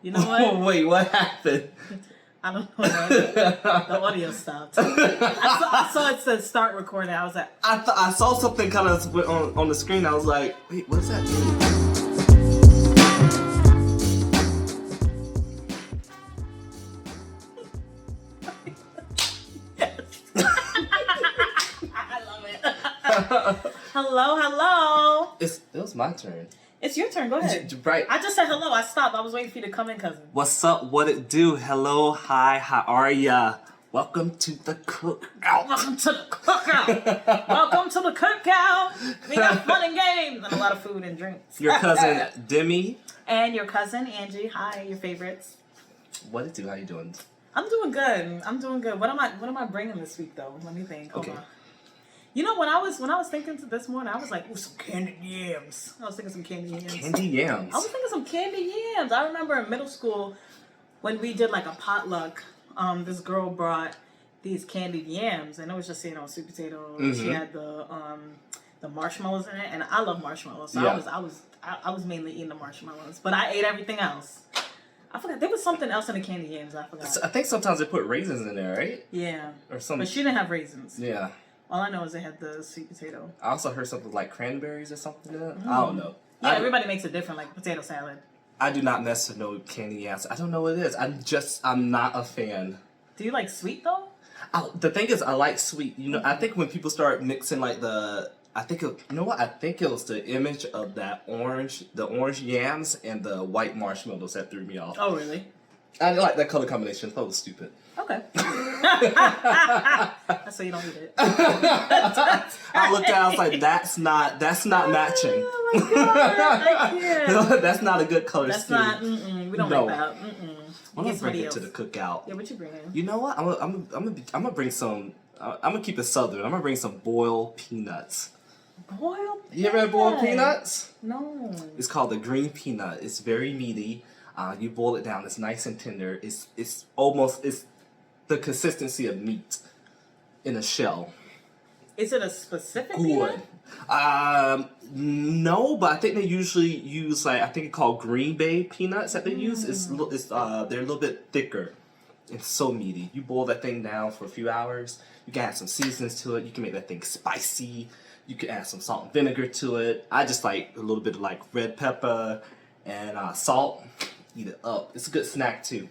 You know what? Wait, what happened? I don't know. The audio stopped. I saw it said start recording. I was like, I saw something kind of on the screen. I was like, wait, what does that mean? I love it. Hello. It was my turn. It's your turn. Go ahead. Right. I just said hello. I stopped. I was waiting for you to come in, cousin. What's up? What it do? Hello, hi, how are ya? Welcome to the Cookout. Welcome to the Cookout. Welcome to the Cookout. We got fun and games and a lot of food and drinks. Your cousin Demi. And your cousin Angie. Hi, your favorites. What it do? How you doing? I'm doing good. What am I bringing this week though? Let me think. Hold on. You know, when I was thinking this morning, I was like, ooh, some candied yams. I was thinking some candied yams. Candy yams. I was thinking some candied yams. I remember in middle school when we did like a potluck, this girl brought these candied yams, and it was just, you know, sweet potato. Mm-hmm. She had the marshmallows in it, and I love marshmallows. So yeah. I was mainly eating the marshmallows, but I ate everything else. I forgot. There was something else in the candy yams. I forgot. I think sometimes they put raisins in there, right? Yeah. Or something. But she didn't have raisins. Yeah. All I know is they had the sweet potato. I also heard something like cranberries or something in it. I don't know. Yeah, everybody makes it different, like potato salad. I do not mess with no candy yams. I don't know what it is. I'm not a fan. Do you like sweet though? The thing is, I like sweet. You know, I think when people start mixing like I think it was the image of the orange yams and the white marshmallows that threw me off. Oh, really? I didn't like that color combination. I thought it was stupid. Okay. So you don't eat it. I looked at it, I was like, that's not matching. Oh my God, I can't. That's not a good color scheme. That's not, we don't like that. I'm gonna bring it to the Cookout. Yeah, what you bringing? You know what? I'm gonna bring some, I'm gonna keep it southern. I'm gonna bring some boiled peanuts. Boiled peanuts? You ever had boiled peanuts? No. It's called the green peanut. It's very meaty. You boil it down. It's nice and tender. It's the consistency of meat in a shell. Is it a specific good peanut? No, but I think they usually use I think it's called Green Bay peanuts that they use. They're a little bit thicker. It's so meaty. You boil that thing down for a few hours. You can add some seasonings to it. You can make that thing spicy. You can add some salt and vinegar to it. I just like a little bit of like red pepper and salt. Eat it up. It's a good snack too.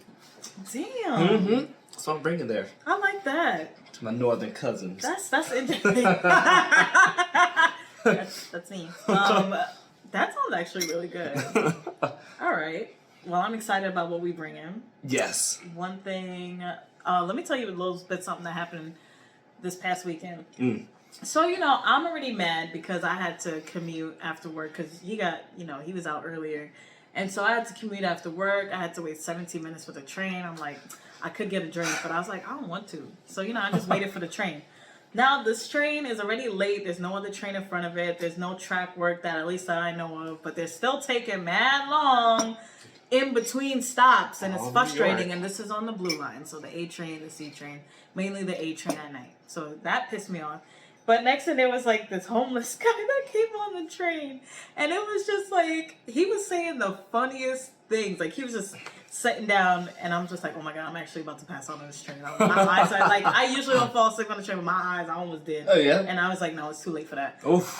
Damn. Mm-hmm. So I'm bringing there. I like that. To my northern cousins. That's interesting. that's me. That sounds actually really good. All right. Well, I'm excited about what we bring in. Yes. One thing. Let me tell you a little bit something that happened this past weekend. So, you know, I'm already mad because I had to commute after work because he was out earlier. And so I had to commute after work. I had to wait 17 minutes for the train. I'm like, I could get a drink, but I was like, I don't want to. So, you know, I just waited for the train. Now, this train is already late. There's no other train in front of it. There's no track work that at least that I know of. But they're still taking mad long in between stops. And it's frustrating. And this is on the blue line. So the A train, the C train, mainly the A train at night. So that pissed me off. But next thing there was like this homeless guy that came on the train. And it was just like, he was saying the funniest things. Like he was just sitting down and I'm just like, oh my God, I'm actually about to pass out on this train. My eyes are like, I usually don't fall asleep on the train, but my eyes, I almost did. Oh yeah? And I was like, no, it's too late for that. Oof.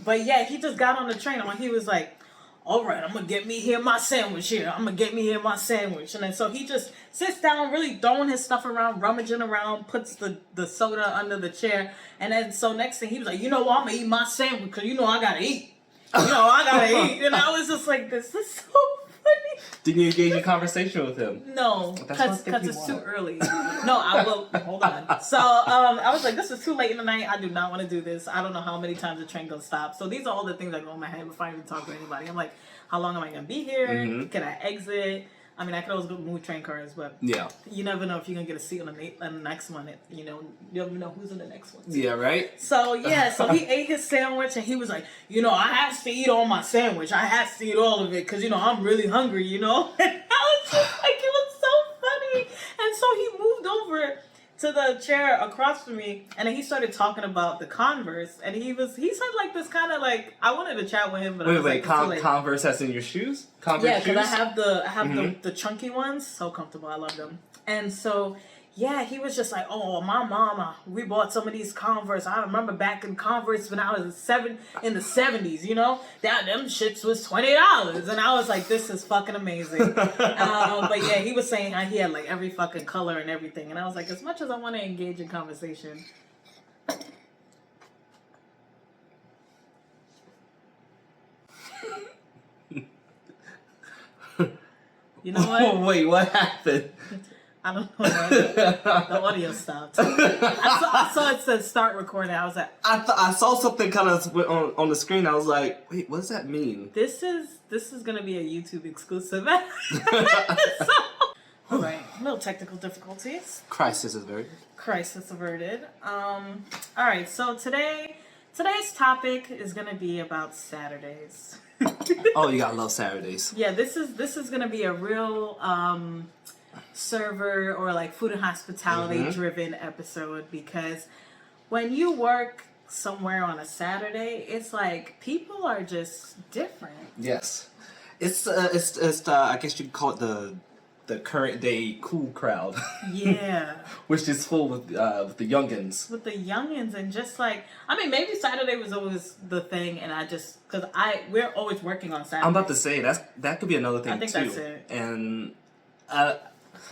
But yeah, he just got on the train and he was like, all right, I'm going to get me here my sandwich here. I'm going to get me here my sandwich. And then so he just sits down, really throwing his stuff around, rummaging around, puts the soda under the chair. And then so next thing he was like, you know what, I'm going to eat my sandwich because you know I got to eat. You know, I got to eat. And I was just like, this is so funny. Didn't you engage in conversation with him? No, because it's too early. No, I will. Hold on. So I was like, this is too late in the night. I do not want to do this. I don't know how many times the train gonna stop. So these are all the things that go in my head before I even talk to anybody. I'm like, how long am I gonna be here? Mm-hmm. Can I exit? I mean, I could always go move train cars, but yeah, you never know if you're gonna get a seat on the next one. You know, you never know who's in the next one. Yeah, right. So yeah, so he ate his sandwich and he was like, you know, I have to eat all my sandwich. I have to eat all of it because you know I'm really hungry. You know, and I was just like, it was so funny. And so he moved over to the chair across from me, and then he started talking about the Converse, and he said like this kind of like, I wanted to chat with him, but I was like, Converse as in your shoes? Converse yeah, shoes? because I have the chunky ones, so comfortable, I love them. And so yeah, he was just like, oh, my mama, we bought some of these Converse. I remember back in Converse when I was in the 70s, you know? Them shits was $20. And I was like, this is fucking amazing. But yeah, he was saying how he had like every fucking color and everything. And I was like, as much as I want to engage in conversation. You know what? Wait, what happened? I don't know. The audio stopped. I saw it said start recording. I was like, I saw something kind of on the screen. I was like, wait, what does that mean? This is gonna be a YouTube exclusive. All right, no technical difficulties. Crisis averted. Crisis averted. All right, so today's topic is gonna be about Saturdays. Oh, you gotta love Saturdays. Yeah, this is gonna be a real server or like food and hospitality driven episode, because when you work somewhere on a Saturday, it's like people are just different. Yes, it's I guess you could call it the current day cool crowd. Yeah. Which is full with the youngins. With the youngins, and just like, I mean, maybe Saturday was always the thing, and because we're always working on Saturday. I'm about to say that could be another thing too. I think that's it. And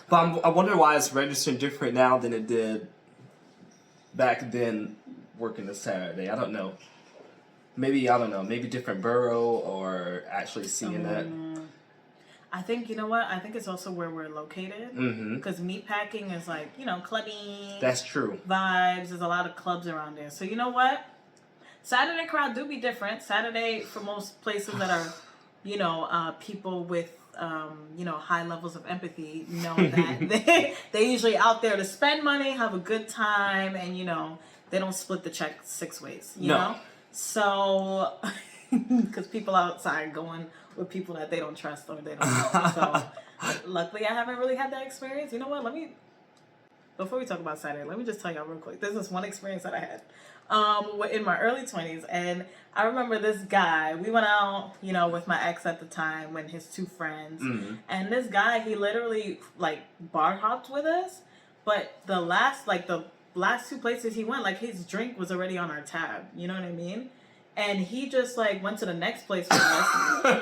but I wonder why it's registering different now than it did back then working this Saturday. I don't know. Maybe different borough or actually seeing that. I think, you know what? I think it's also where we're located. Because meatpacking is like, clubbing. That's true. Vibes. There's a lot of clubs around there. So you know what? Saturday crowd do be different. Saturday, for most places that are, people with, high levels of empathy, know that they usually out there to spend money, have a good time, and, they don't split the check 6 ways, you know? So, because people outside going with people that they don't trust or they don't know. So, luckily, I haven't really had that experience. You know what? Before we talk about Saturday, let me just tell y'all real quick. There's this one experience that I had in my early 20s. And I remember this guy, we went out, with my ex at the time and his 2 friends. And this guy, he literally, bar hopped with us. But the last 2 places he went, his drink was already on our tab. You know what I mean? And he just, went to the next place with us.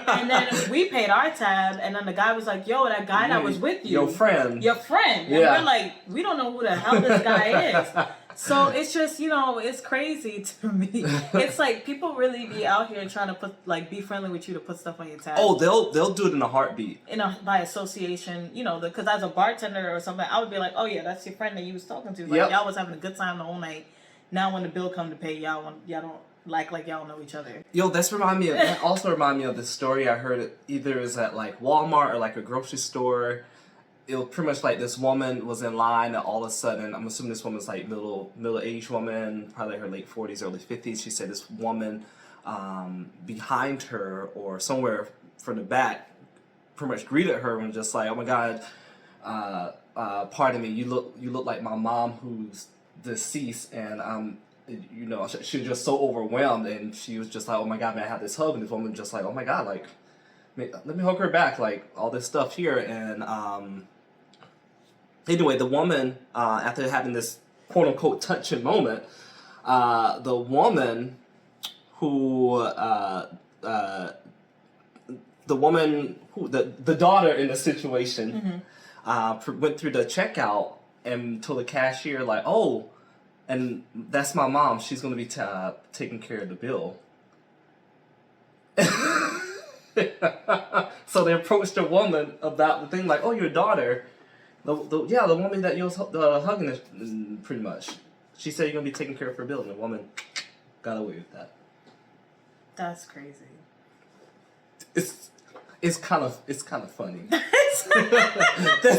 And then we paid our tab. And then the guy was like, yo, that guy that was with you. Your friend. And we're like, we don't know who the hell this guy is. So it's just, it's crazy to me. It's like people really be out here trying to be friendly with you to put stuff on your tab. Oh, they'll do it in a heartbeat. By association, because as a bartender or something, I would be like, oh yeah, that's your friend that you was talking to. Y'all was having a good time the whole night. Now when the bill come to pay, y'all don't like y'all know each other. Yo, that also remind me of this story I heard. It either is at Walmart or a grocery store. It was pretty much this woman was in line, and all of a sudden, I'm assuming this woman's middle-aged woman, probably her late 40s, early 50s. She said this woman behind her or somewhere from the back pretty much greeted her and just like, oh my God, pardon me, you look like my mom who's deceased, and she was just so overwhelmed, and she was just like, oh my God, man, I have this hug, and this woman just like, oh my God, let me hug her back, all this stuff here, and anyway, the woman, after having this quote-unquote touching moment, the woman who, the daughter in the situation, went through the checkout and told the cashier, oh, and that's my mom. She's going to be taking care of the bill. So they approached the woman about the thing, oh, your daughter. The woman that you was hugging, pretty much. She said you're going to be taking care of her bill, and the woman got away with that. That's crazy. It's kind of funny. It's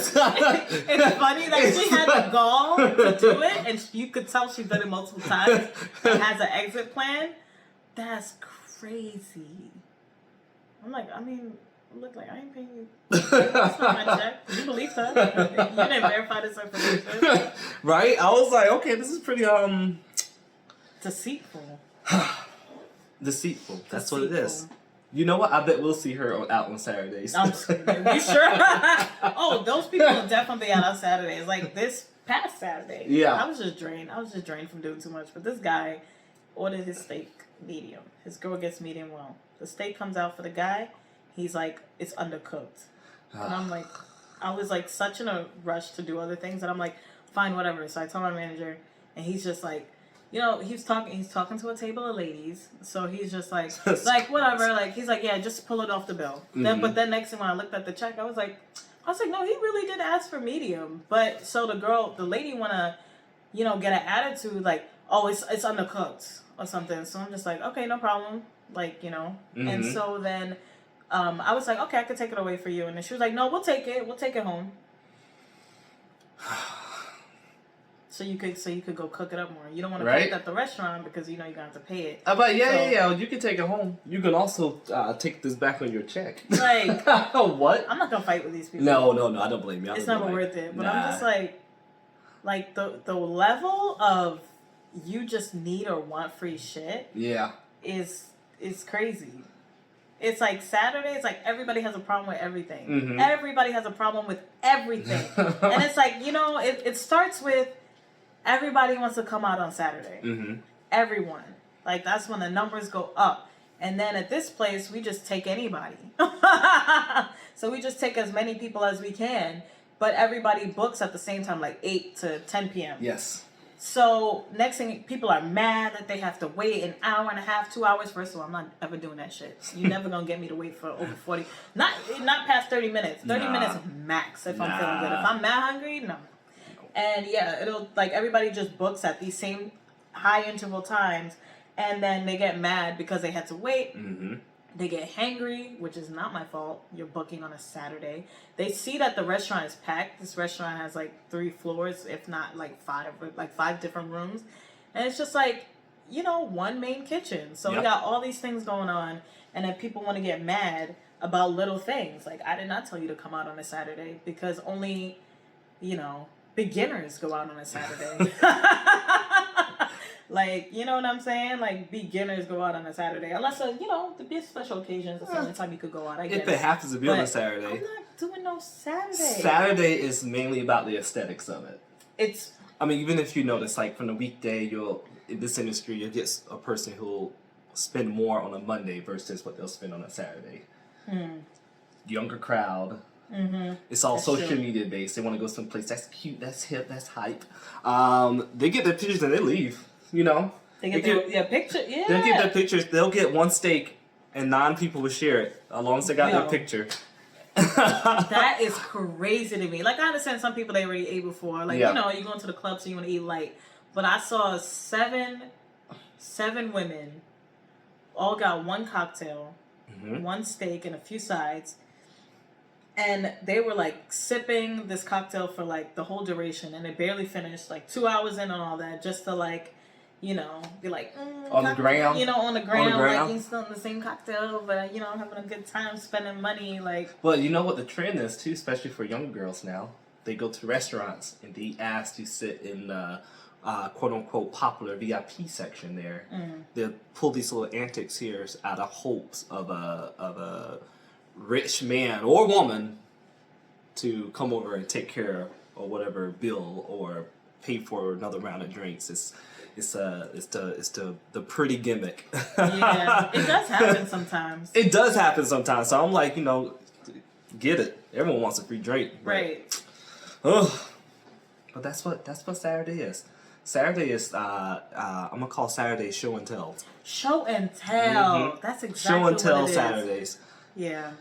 funny that she had the gall to do it, and you could tell she's done it multiple times and has an exit plan. That's crazy. I'm like, look like I ain't paying you. That's not my check. You believe her. You didn't verify this information. Right? I was like, okay, this is pretty Deceitful. Deceitful. That's what it is. You know what? I bet we'll see her out on Saturdays. I'm screaming. You sure? Oh, those people will definitely be out on Saturdays. Like this past Saturday. Yeah. I was just drained. From doing too much. But this guy ordered his steak medium. His girl gets medium well. The steak comes out for the guy. He's like, it's undercooked. And I'm like, I was like such in a rush to do other things. And I'm like, fine, whatever. So I told my manager, and he's just like, you know, he's talking to a table of ladies, so he's just like whatever, like he's like, yeah, just pull it off the bill. Then next thing when I looked at the check, I was like, no, he really did ask for medium, but so the lady wanna, you know, get an attitude like, oh, it's undercooked or something. So I'm just like, okay, no problem, like, you know. And so then, I was like, okay, I could take it away for you, and then she was like, no, we'll take it home. So you could go cook it up more. You don't want to cook it at the restaurant because you know you're gonna have to pay it. But yeah, you can take it home. You can also take this back on your check. Like what? I'm not gonna fight with these people. No, I don't blame you. It's never worth it. But I'm just like the level of you just need or want free shit. Yeah. Is crazy. It's like Saturday. It's like everybody has a problem with everything. Mm-hmm. Everybody has a problem with everything, and it's like, you know, it starts with. Everybody wants to come out on Saturday. Mm-hmm. Everyone. Like, that's when the numbers go up. And then at this place, we just take anybody. So we just take as many people as we can. But everybody books at the same time, like 8 to 10 p.m. Yes. So next thing, people are mad that they have to wait an hour and a half, 2 hours. First of all, I'm not ever doing that shit. You're never going to get me to wait for over 40. Not past 30 minutes. 30 minutes max if I'm feeling good. If I'm mad hungry, no. And yeah, it'll like everybody just books at these same high interval times, and then they get mad because they had to wait. Mm-hmm. They get hangry, which is not my fault. You're booking on a Saturday. They see that the restaurant is packed. This restaurant has like 3 floors, if not like 5 different rooms, and it's just like, you know, one main kitchen. So we got all these things going on, and then people want to get mad about little things. Like, I did not tell you to come out on a Saturday because only, you know, beginners go out on a Saturday. Like, you know what I'm saying? Like, beginners go out on a Saturday. Unless, you know, the big special occasions, that's the only time you could go out. If it happens to be on a Saturday. I'm not doing no Saturday. Saturday is mainly about the aesthetics of it. I mean, even if you notice, like, from the weekday, in this industry, you'll get a person who'll spend more on a Monday versus what they'll spend on a Saturday. Younger crowd. Mm-hmm. It's all social media based. They want to go someplace that's cute, that's hip, that's hype. They get their pictures and they leave. You know, they get their picture. Yeah, they'll get their pictures. They'll get one steak, and 9 people will share it as long as they got their picture. That is crazy to me. Like, I understand some people they already ate before. Like, you know, you go into the club so you want to eat light. But I saw seven women, all got one cocktail, one steak, and a few sides. And they were like sipping this cocktail for like the whole duration, and they barely finished, like 2 hours in and all that, just to like, you know, be like on the ground, you know, on the ground, like he's still in the same cocktail, but you know, having a good time, spending money, like. Well, you know what the trend is too, especially for young girls now. They go to restaurants and they ask to sit in the quote unquote popular VIP section there. They'll pull these little antics here out of hopes of a rich man or woman to come over and take care of whatever bill or pay for another round of drinks. It's the pretty gimmick. Yeah, it does happen sometimes. It does happen sometimes. So I'm like, you know, get it. Everyone wants a free drink, right? But that's what Saturday is. Saturday is I'm gonna call Saturday show and tell. Show and tell. That's exactly show and tell what it Saturdays. Is. Yeah.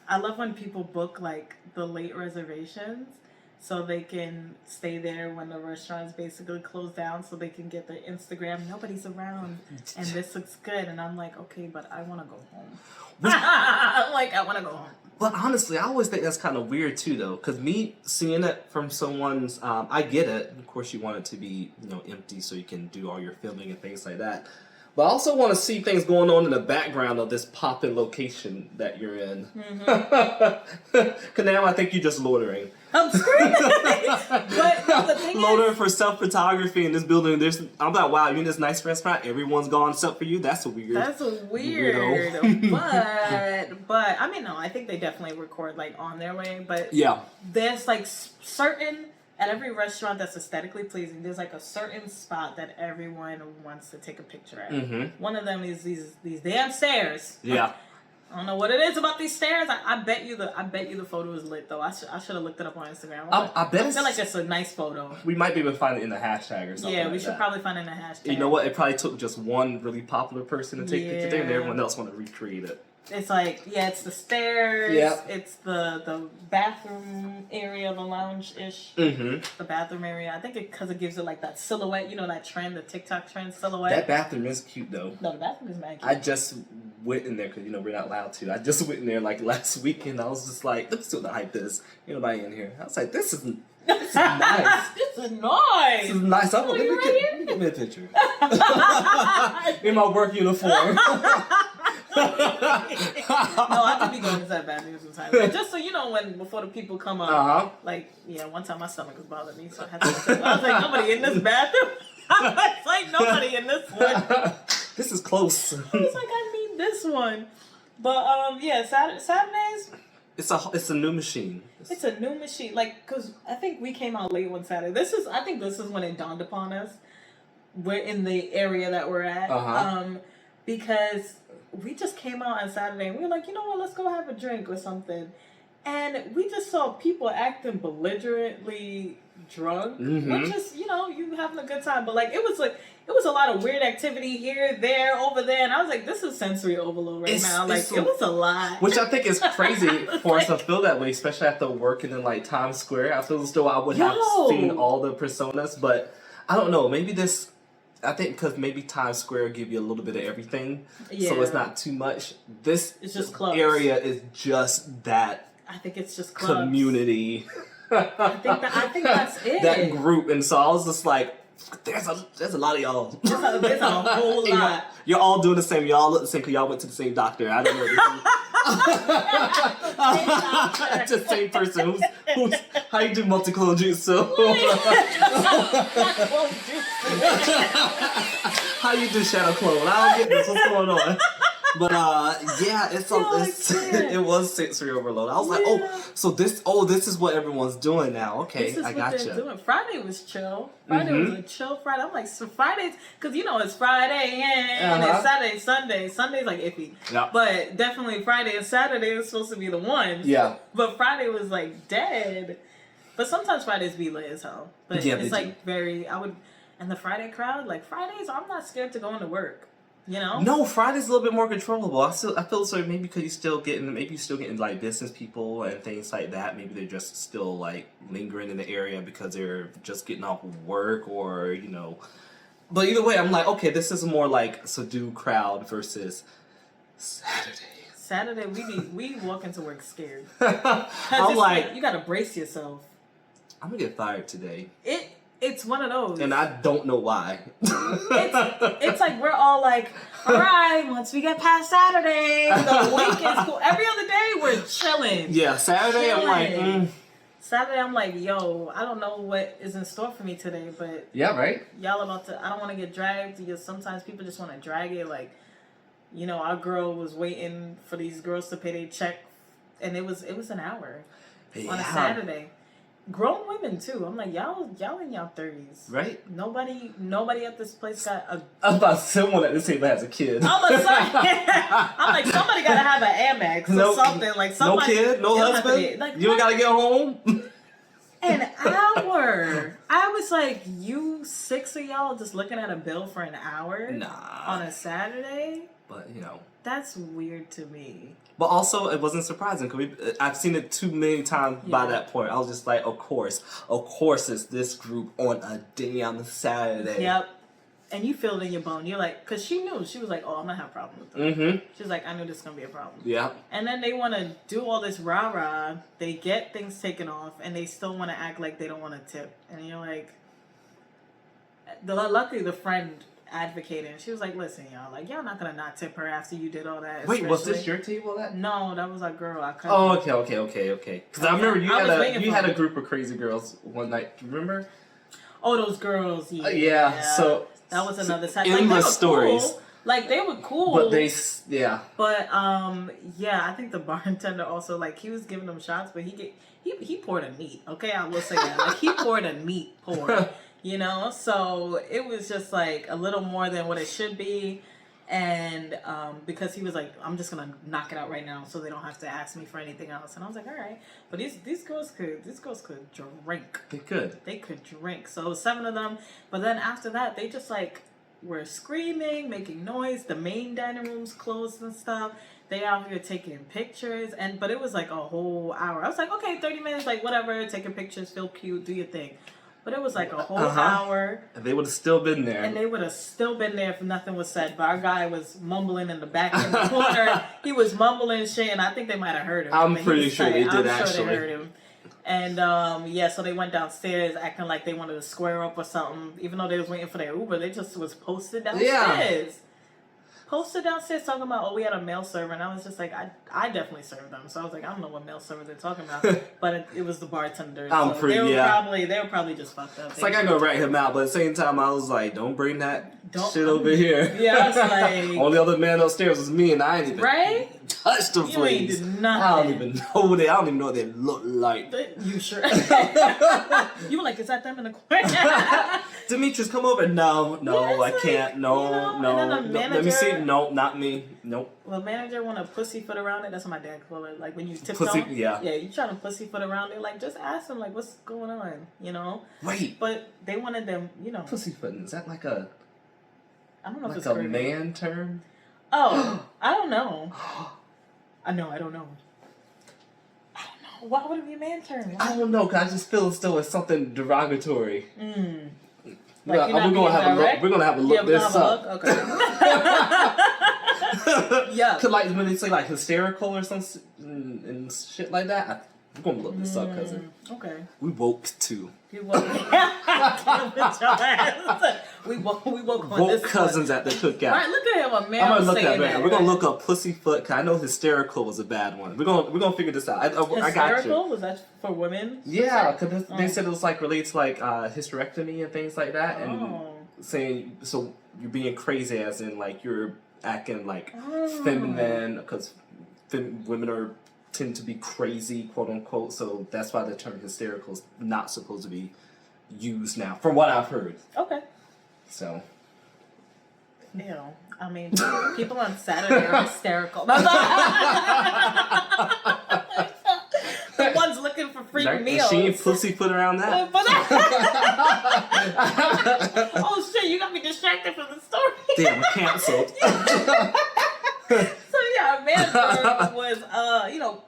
I love when people book like the late reservations so they can stay there when the restaurant's basically closed down so they can get their Instagram. Nobody's around and this looks good. And I'm like, okay, but I want to go home. I want to go home. But honestly, I always think that's kind of weird too, though, because me seeing it from someone's, I get it. Of course, you want it to be, you know, empty so you can do all your filming and things like that. But I also want to see things going on in the background of this poppin' location that you're in. Because now I think you're just loitering. I'm screaming. But no, the thing Loitering is, for self-photography in this building. I'm like, wow, you're in this nice restaurant. Everyone's gone except for you. That's weird. that's weird. Weirdo. but I mean, no, I think they definitely record like on their way. But Yeah. there's like certain at every restaurant that's aesthetically pleasing. There's like a certain spot that everyone wants to take a picture at. Mm-hmm. One of them is these damn stairs. Yeah. I don't know what it is about these stairs. I bet you the photo is lit though. I should have looked it up on Instagram. I bet I feel like it's a nice photo. we might be able to find it in the hashtag or something. Yeah, like we should that. probably find it in a hashtag. You know what? It probably took just one really popular person to take the picture there, and Yeah. everyone else want to recreate it. It's like, yeah, it's the stairs. Yeah. It's the bathroom area, the lounge-ish. Mm-hmm. The bathroom area. I think because it gives it like that silhouette. You know that trend, the TikTok trend silhouette. That bathroom is cute though. No, the bathroom is mad cute. I just went in there because we're not allowed to. I just went in there like last weekend. I was just like, let's see what the hype is. Ain't nobody in here. I was like, this is nice. This is nice. This is nice. Oh, you right Let me get me a picture. In my work uniform. No, I could be going to that bathroom sometimes. Like, just so you know, before the people come up, like, yeah, one time my stomach was bothering me, so I had to. I was like, nobody in this bathroom. I was like, nobody in this one. This is close. I was like, I need this one. But yeah, Saturdays. It's a new machine. It's a new machine, like, cause I think we came out late one Saturday. I think this is when it dawned upon us. We're in the area that we're at, because we just came out on Saturday and we were like, you know what, let's go have a drink or something. And we just saw people acting belligerently drunk, which is, you having a good time. But like, it was a lot of weird activity here, there, over there. And I was like, this is sensory overload now. Like, it was a lot. Which I think is crazy for us to feel that way, especially after working in like Times Square. I feel as though I would have seen all the personas, but I don't know, I think because maybe Times Square give you a little bit of everything, so it's not too much. It's just clubs. Area is just that. I think it's just clubs. Community. I think that's it. That group, and so I was just like, there's a lot of y'all. There's a whole lot. You're all doing the same. Y'all look the same because y'all went to the same doctor. I don't know. Just same person. Who's how you do multicultural jutsu? How you do shadow clone? I don't get this. What's going on? But yeah, it was sensory overload. I was like, so this is what everyone's doing now. Okay, I gotcha. Doing. Friday was chill. Friday was a chill Friday. I'm like, so Fridays, because it's Friday and it's Saturday, Sunday. Sunday's like iffy. Yeah. But definitely Friday and Saturday is supposed to be the ones. Yeah. But Friday was like dead. But sometimes Fridays be lit as hell. But it's like and the Friday crowd, like Fridays, I'm not scared to go into work. No, Friday's a little bit more controllable. I feel so maybe because you're still getting like business people and things like that. Maybe they're just still like lingering in the area because they're just getting off work or But either way, I'm like, okay, this is more like subdued crowd versus Saturday. Saturday, we walk into work scared. I'm like, you gotta brace yourself. I'm gonna get fired today. It's one of those. And I don't know why. It's like we're all like, all right, once we get past Saturday, the week is cool. Every other day, we're chilling. Yeah, Saturday, I'm like, Saturday, I'm like, yo, I don't know what is in store for me today, but... Yeah, right? Y'all I don't want to get dragged because sometimes people just want to drag it. Like, our girl was waiting for these girls to pay their check, and it was an hour on a Saturday. Grown women too. I'm like, y'all in y'all 30s, right? Nobody at this place got a. I'm about someone at this table has a kid. I'm like, somebody gotta have an Amex or something. Like somebody. No kid, no husband. Like, you don't gotta get home. An hour. I was like, you 6 of y'all just looking at a bill for an hour? Nah. On a Saturday? But that's weird to me. But also, it wasn't surprising because I've seen it too many times by that point. I was just like, of course, it's this group on a damn Saturday. Yep. And you feel it in your bone. You're like, because she knew. She was like, oh, I'm going to have a problem with them. Mm-hmm. She was like, I knew this was going to be a problem. Yeah. And then they want to do all this rah-rah. They get things taken off, and they still want to act like they don't want to tip. And you're like, luckily the friend advocating. She was like, listen, y'all, like, y'all not gonna not tip her after you did all that. Wait, was this especially- your table? That? No, that was our girl. Our cousin. Oh, okay. Because I remember you I was waiting you for had him. a group of crazy girls one night. Do you remember? Oh, those girls. Yeah. Yeah. So that was another side. endless Like, they were stories. Cool. Like, they were cool. But But yeah, I think the bartender also, like, he was giving them shots, but he poured a neat. Okay, I will say that. Like, he poured a neat pour. You know, so it was just like a little more than what it should be. And because he was like, I'm just gonna knock it out right now so they don't have to ask me for anything else. And I was like, all right. But these girls could drink. They could drink. So it was 7 of them. But then after that, they just like were screaming, making noise. The main dining room's closed and stuff. They out here taking pictures, but it was like a whole hour. I was like, okay, 30 minutes, like whatever, taking pictures, feel cute, do your thing. But it was like a whole hour. And they would have still been there. And they would have still been there if nothing was said. But our guy was mumbling in the back in the corner. He was mumbling shit, and I think they might have heard him. I'm pretty sure they did, I'm actually. sure they heard him. And yeah, so they went downstairs acting like they wanted to square up or something. Even though they was waiting for their Uber, they just was posted downstairs. Yeah. Posted downstairs talking about, oh, we had a mail server. And I was just like, I definitely served them. So I was like, I don't know what mail server they're talking about. But it was the bartender. They were probably just fucked up. It's like I go rat him out, but at the same time, I was like, don't bring that shit over here. Yeah, I was like... Only other man upstairs was me, and I ain't even touched the place. Did nothing. I don't even know what they look like. You sure? You were like, is that them in the corner? Demetrius, come over. No, Yeah, I can't. No, you know, no. and then the Let me see. manager- No, not me. Nope. Well, manager want to pussyfoot around it. That's what my dad called it. Like when you tiptoe. Yeah, you trying to pussyfoot around it. Like just ask them like what's going on, you know. Wait. But they wanted them, you know. Pussyfooting, is that like a I don't know if it's a Caribbean. man term? Oh, I don't know. I don't know. I don't know. Why would it be a man term? I don't know, cause I just feel as though it's something derogatory. Like we're gonna have a look. We're gonna have a look this up. Okay. Yeah. Cause like when they say like hysterical or something and shit like that, we're gonna look this up, cousin. Okay. We woke too. You woke. We woke on this cousins at the cookout. Right, look at him, a man. I'm gonna look saying that. that. We're gonna look up pussyfoot. Cause I know hysterical was a bad one. We're gonna figure this out. I got you. Hysterical? Was that for women? Yeah, because they said it was like related to like hysterectomy and things like that, and saying so you're being crazy as in like you're acting like feminine because women tend to be crazy, quote unquote. So that's why the term hysterical is not supposed to be used now, from what I've heard. Okay. So. I mean, people on Saturday are hysterical. The ones looking for free meals. She ain't pussyfoot around that. Oh shit! You got me distracted from the story. Damn, we're canceled. So yeah, manager was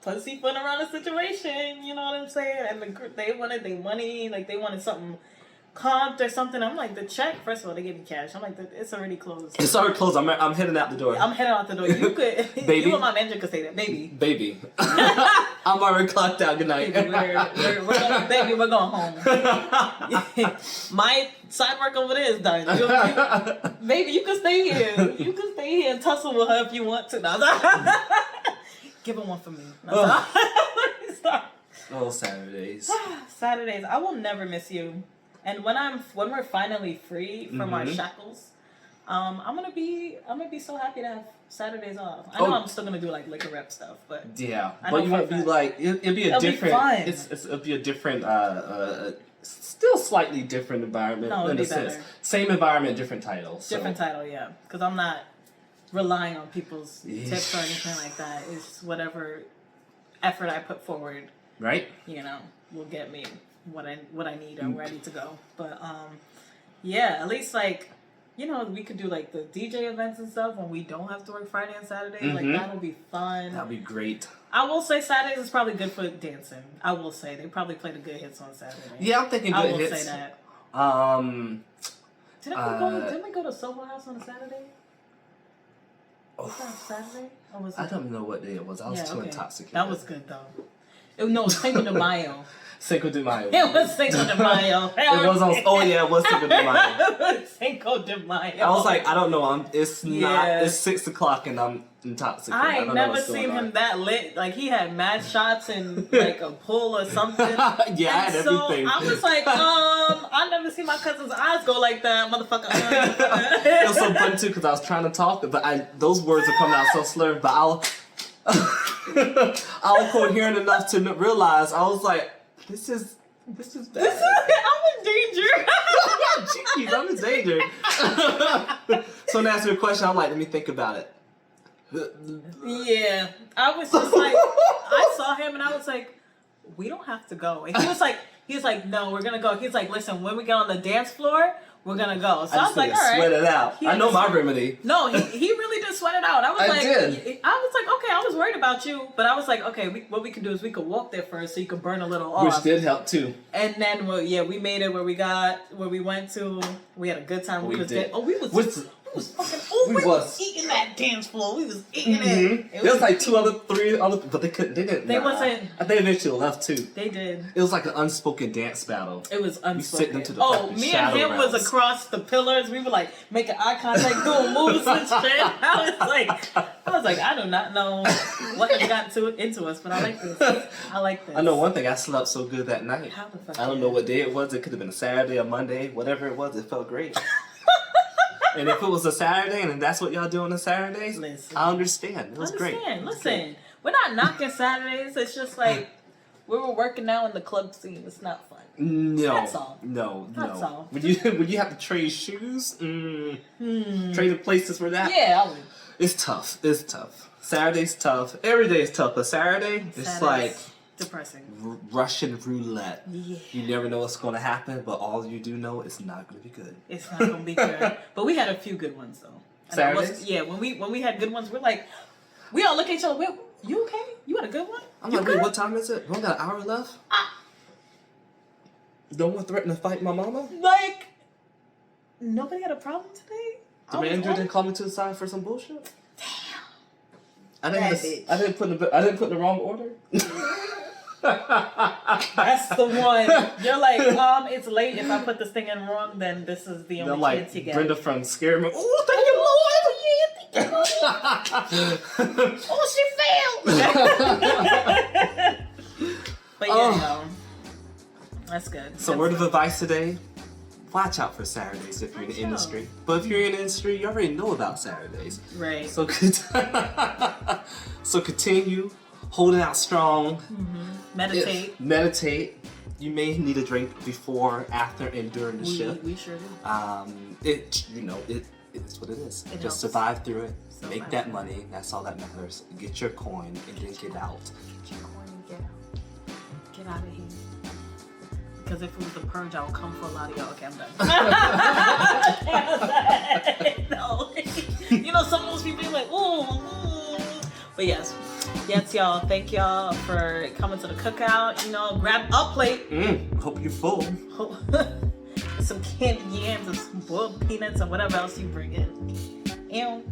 pussyfooting around the situation. You know what I'm saying? And the group, they wanted their money, like they wanted something comped or something. I'm like, the check. First of all, they gave me cash. I'm like, it's already closed. It's already closed. I'm heading out the door. I'm heading out the door. You could, Baby. you and my manager could say that, baby. I'm already clocked out. Good night. Baby, we're going home. My side work over there is done. Baby, you can stay here. You can stay here and tussle with her if you want to. No, give her one for me. No, stop. Oh, Saturdays. Saturdays. I will never miss you. And when we're finally free from our shackles, I'm gonna be so happy to have Saturdays off. I know I'm still gonna do like liquor rep stuff, but yeah, but you won't be like it'll be a different. It'll be a different, still slightly different environment. No, it'll be better. Same environment, different title. Different title, yeah. Because I'm not relying on people's tips or anything like that. It's whatever effort I put forward, right? Will get me what I need or where I need to go. But yeah, at least like. We could do like the DJ events and stuff when we don't have to work Friday and Saturday. Like that'll be fun. That'll be great. I will say Saturdays is probably good for dancing. I will say they probably play the good hits on Saturday. Yeah, I'm thinking good hits. I will say that. Didn't we go to Soho House on a Saturday? Was that Saturday? Or was it? I don't know what day it was. I was too intoxicated. That was good though. No, Cinco de Mayo. Cinco de Mayo. It was Cinco de Mayo. It was on. Oh yeah, it was Cinco de Mayo. It was Cinco de Mayo. I was like, I don't know. It's not. Yeah. It's 6 o'clock and I'm intoxicated. I ain't don't know never what's going seen on. him that lit. Like he had mad shots and like a pool or something. Yeah, I had so everything. I was like, I never see my cousin's eyes go like that, motherfucker. It was so fun too because I was trying to talk, but those words are coming out so slurred. But I was coherent enough to realize I was like, this is bad. I'm in danger. Jeez, I'm in danger. So to answer your question, I'm like, let me think about it. Yeah, I was just like, I saw him and I was like, we don't have to go. And he was like, no, we're gonna go. He's like, listen, when we get on the dance floor, we're gonna go. So I was like, all right. Sweat it out. I know my remedy. No, he really did sweat it out. I was like, did. I was like, okay, I was worried about you, but I was like, okay, what we can do is we could walk there first so you could burn a little off. Which did help too. And then, we made it where we went to. We had a good time. We did. We was fucking. We was eating that dance floor. We was eating it. There was like three other, but they couldn't. They didn't. They wasn't. I think eventually left too. They did. It was like an unspoken dance battle. It was unspoken. Into the me and him rounds. was across the pillars. We were like making eye contact, doing moves and shit. I was like, I do not know what has gotten into us, but I like this. I know one thing. I slept so good that night. How the fuck? I don't know what day it was. It could have been a Saturday or Monday, whatever it was. It felt great. And if it was a Saturday and that's what y'all do on the Saturdays, Listen. I understand. It was great. Listen, we're not knocking Saturdays. It's just like we were working now in the club scene. It's not fun. No. That's all. No. That's all. When you have to trade shoes, trade the places for that. Yeah, I would. It's tough. It's tough. Saturday's tough. Every day is tough, but Saturday, it's like depressing. Russian roulette. Yeah. You never know what's going to happen, but all you do know it's not going to be good. It's not going to be good. But we had a few good ones though. And Saturdays? when we had good ones, we're like, we all look at each other. You okay? You had a good one? I'm You like, good? wait, what time is it? We only got an hour left? No one threatened to fight my mama? Like, nobody had a problem today? The manager didn't call me to the side for some bullshit? Damn. I didn't put in the wrong order? That's the one. You're like, it's late. If I put this thing in wrong, then this is the only chance you get. Brenda from Scary Movie. Oh, thank you, Lord! Oh, she failed. But yeah, that's good. So word of advice today, watch out for Saturdays if you're in the industry. But if you're in the industry, you already know about Saturdays. Right. So continue holding out strong. Mm-hmm. Meditate. You may need a drink before, after, and during the shift. We sure do. It's what it is. It Just helps. survive through it. Make that money. That's all that matters. Get your coin and then get out. Get your coin and get out. Get out of here. Because if it was the purge, I would come for a lot of y'all. Okay, I'm done. No. You know, some of those people are like, ooh. But yes, y'all. Thank y'all for coming to the cookout. You know, grab a plate. Hope you're full. Some candied yams and some boiled peanuts and whatever else you bring in. Ew.